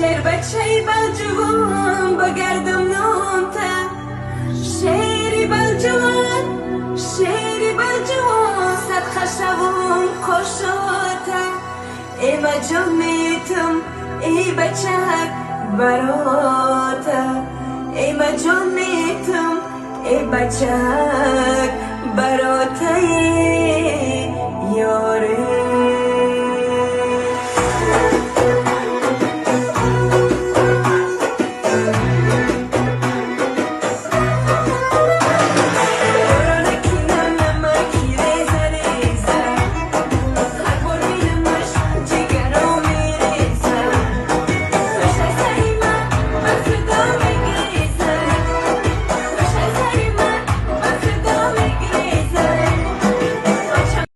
شعر بچه بلجوان بگردم نامته شعری بلجوان شعری بلجوان صد خشبون کشاته ای مجامیتم ای بچک براته ای مجامیتم ای بچک براته